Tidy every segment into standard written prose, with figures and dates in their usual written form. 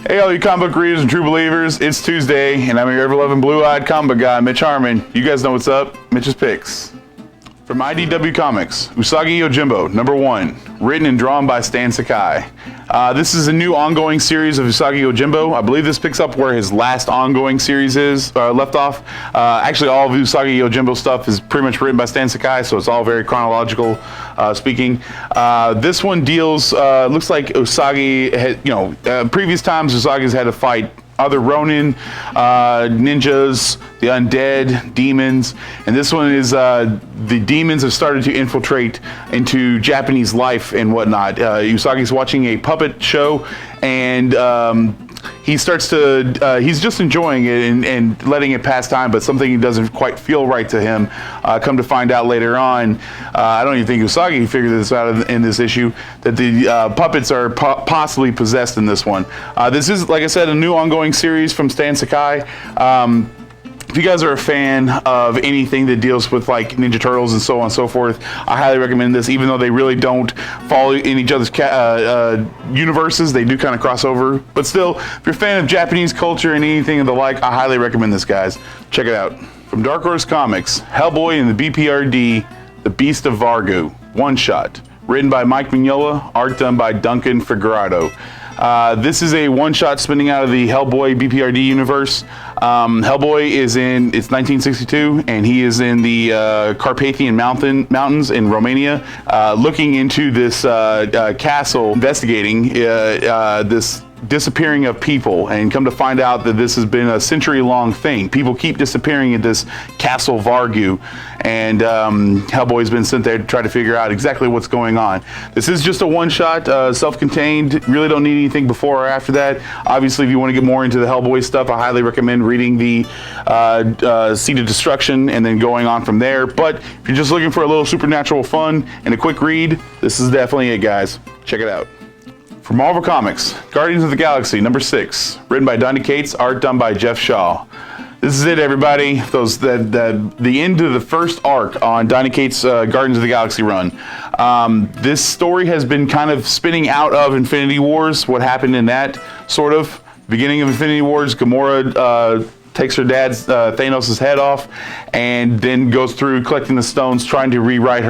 Hey, all you comic book readers and true believers, it's Tuesday, and I'm your ever-loving blue-eyed comic book guy, Mitch Harmon. You guys know what's up. Mitch's Picks. From IDW Comics, Usagi Yojimbo, #1, written and drawn by Stan Sakai. This is a new ongoing series of Usagi Yojimbo. I believe this picks up where his last ongoing series is left off. Actually, all of Usagi Yojimbo stuff is pretty much written by Stan Sakai, so it's all very chronological speaking. This one deals, looks like Usagi had, previous times Usagi's had to fight other Ronin, ninjas, the undead, demons, and this one is the demons have started to infiltrate into Japanese life and whatnot. Usagi's watching a puppet show, and he starts to, he's just enjoying it and letting it pass time, but something doesn't quite feel right to him. Come to find out later on, I don't even think Usagi figured this out in this issue, that the puppets are possibly possessed in this one. This is, like I said, a new ongoing series from Stan Sakai. If you guys are a fan of anything that deals with like Ninja Turtles and so on and so forth, I highly recommend this, even though they really don't follow in each other's universes. They do kind of cross over. But still, if you're a fan of Japanese culture and anything of the like, I highly recommend this, guys. Check it out. From Dark Horse Comics, Hellboy and the BPRD, The Beast of Vargu, one-shot. Written by Mike Mignola, art done by Duncan Figueroa. This is a one-shot spinning out of the Hellboy BPRD universe. Hellboy is in, it's 1962, and he is in the Carpathian Mountains in Romania, looking into this castle, investigating this disappearing of people, and come to find out that this has been a century-long thing. People keep disappearing at this Castle Vargu, and Hellboy's been sent there to try to figure out exactly what's going on. This is just a one-shot, self-contained, really don't need anything before or after that. Obviously, if you want to get more into the Hellboy stuff, I highly recommend reading the Seed of Destruction and then going on from there. But if you're just looking for a little supernatural fun and a quick read, this is definitely it, guys. Check it out. From Marvel Comics, Guardians of the Galaxy, #6, written by Donny Cates, art done by Jeff Shaw. This is it, everybody. The end of the first arc on Donny Cates' Guardians of the Galaxy run. This story has been kind of spinning out of Infinity Wars, what happened in that, sort of. Beginning of Infinity Wars, Gamora takes her dad's Thanos' head off, and then goes through collecting the stones, trying to rewrite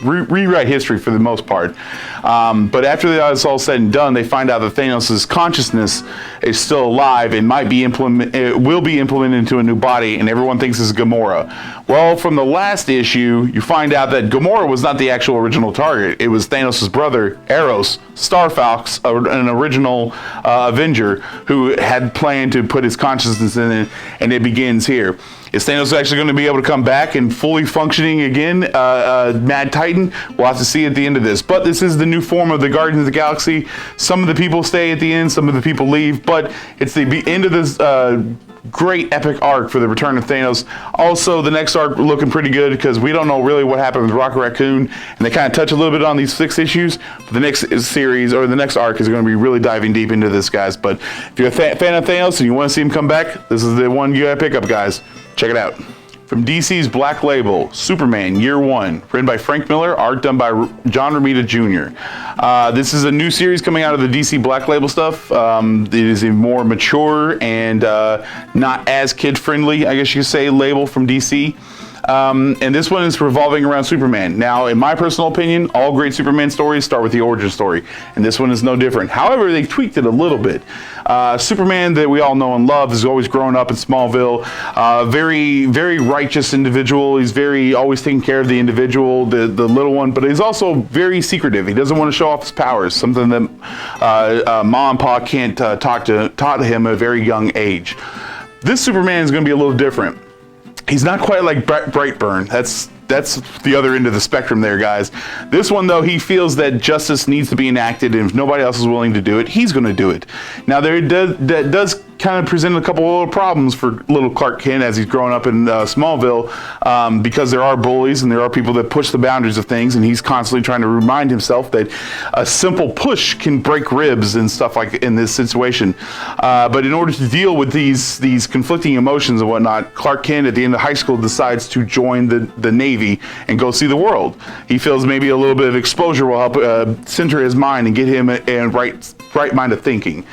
rewrite history for the most part. But after that's all said and done, they find out that Thanos' consciousness is still alive and will be implemented into a new body, and everyone thinks it's Gamora. Well, from the last issue, you find out that Gamora was not the actual original target. It was Thanos' brother, Eros, Starfox, an original Avenger, who had planned to put his consciousness in it, and it begins here. Is Thanos actually going to be able to come back and fully functioning again, Mad Titan? We'll have to see at the end of this. But this is the new form of the Guardians of the Galaxy. Some of the people stay at the end, some of the people leave, but it's the end of this great epic arc for the return of Thanos. Also, the next arc looking pretty good, because we don't know really what happened with Rocket Raccoon, and they kind of touch a little bit on these 6 issues. But the next series, or the next arc, is going to be really diving deep into this, guys. But if you're a fan of Thanos and you want to see him come back, this is the one you gotta pick up, guys. Check it out. From DC's Black Label, Superman, Year One, written by Frank Miller, art done by John Romita Jr. This is a new series coming out of the DC Black Label stuff. It is a more mature and not as kid-friendly, I guess you could say, label from DC. And this one is revolving around Superman. Now, in my personal opinion, all great Superman stories start with the origin story, and this one is no different. However, they tweaked it a little bit. Superman, that we all know and love, has always grown up in Smallville. Very, very righteous individual. He's always taking care of the individual, the little one, but he's also very secretive. He doesn't want to show off his powers, something that Mom and Pa can't taught him at a very young age. This Superman is going to be a little different. He's not quite like Brightburn. That's the other end of the spectrum there, guys. This one, though, he feels that justice needs to be enacted, and if nobody else is willing to do it, he's going to do it. Now, that does kind of present a couple of little problems for little Clark Kent as he's growing up in Smallville, because there are bullies and there are people that push the boundaries of things, and he's constantly trying to remind himself that a simple push can break ribs and stuff like in this situation. But in order to deal with these conflicting emotions and whatnot, Clark Kent at the end of high school decides to join the Navy and go see the world. He feels maybe a little bit of exposure will help center his mind and get him in right mind of thinking.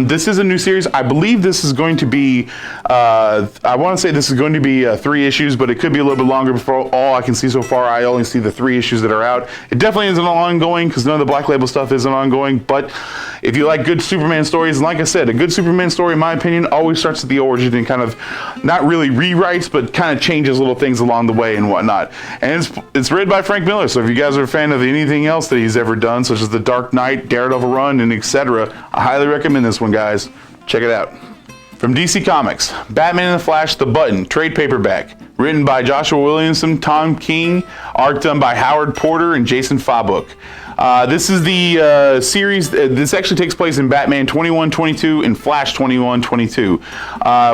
This is a new series. I believe this is going to be, I want to say this is going to be 3 issues, but it could be a little bit longer. Before all I can see so far, I only see the 3 issues that are out. It definitely isn't ongoing because none of the Black Label stuff isn't ongoing, but if you like good Superman stories, and like I said, a good Superman story, in my opinion, always starts at the origin and kind of not really rewrites, but kind of changes little things along the way and whatnot. And it's written by Frank Miller, so if you guys are a fan of anything else that he's ever done, such as the Dark Knight, Daredevil run, and etc., I highly recommend this one, guys. Check it out. From DC Comics, Batman and the Flash, The Button, trade paperback. Written by Joshua Williamson, Tom King, art done by Howard Porter and Jason Fabuk. This is the series. This actually takes place in Batman 2122 and Flash 2122.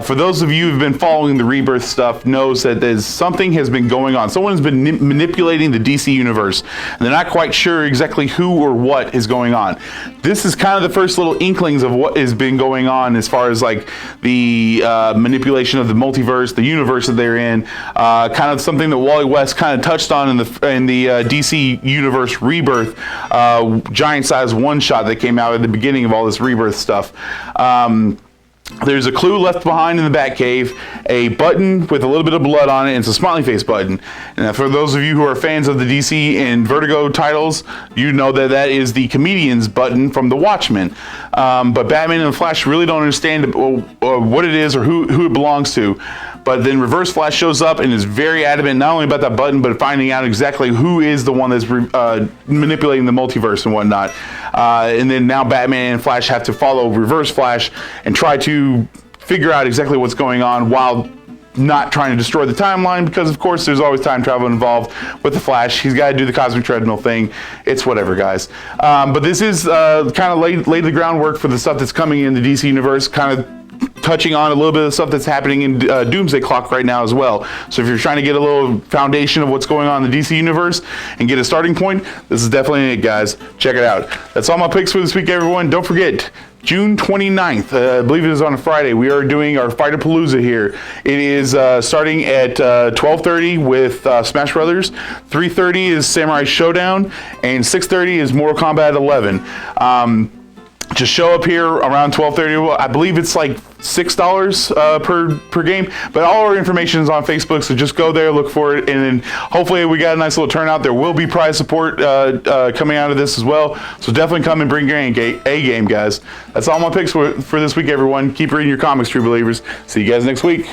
For those of you who've been following the Rebirth stuff, knows that something has been going on. Someone has been manipulating the DC universe, and they're not quite sure exactly who or what is going on. This is kind of the first little inklings of what has been going on as far as like the manipulation of the multiverse, the universe that they're in. Kind of something that Wally West kind of touched on in the DC universe Rebirth. Giant size one shot that came out at the beginning of all this Rebirth stuff. There's a clue left behind in the Batcave, a button with a little bit of blood on it, and it's a smiley face button. And for those of you who are fans of the DC and Vertigo titles, you know that that is the Comedian's button from The Watchmen. But Batman and the Flash really don't understand what it is or who it belongs to. But then Reverse Flash shows up and is very adamant not only about that button, but finding out exactly who is the one that's manipulating the multiverse and whatnot. And then now Batman and Flash have to follow Reverse Flash and try to figure out exactly what's going on while not trying to destroy the timeline, because of course there's always time travel involved with the Flash. He's got to do the cosmic treadmill thing. It's whatever, guys. But this is kind of laid the groundwork for the stuff that's coming in the DC universe, kind of touching on a little bit of stuff that's happening in Doomsday Clock right now as well. So if you're trying to get a little foundation of what's going on in the DC universe and get a starting point, this is definitely it, guys. Check it out. That's all my picks for this week, everyone. Don't forget, June 29th, I believe it is on a Friday, we are doing our Fighter-Palooza here. It is starting at 12:30 with Smash Brothers, 3:30 is Samurai Showdown, and 6:30 is Mortal Kombat 11. Just show up here around 12:30. I believe it's like $6 per game, but all our information is on Facebook, so just go there, look for it, and then hopefully we got a nice little turnout. There will be prize support coming out of this as well, so definitely come and bring your A game, guys. That's all my picks for this week, everyone. Keep reading your comics, true believers. See you guys next week.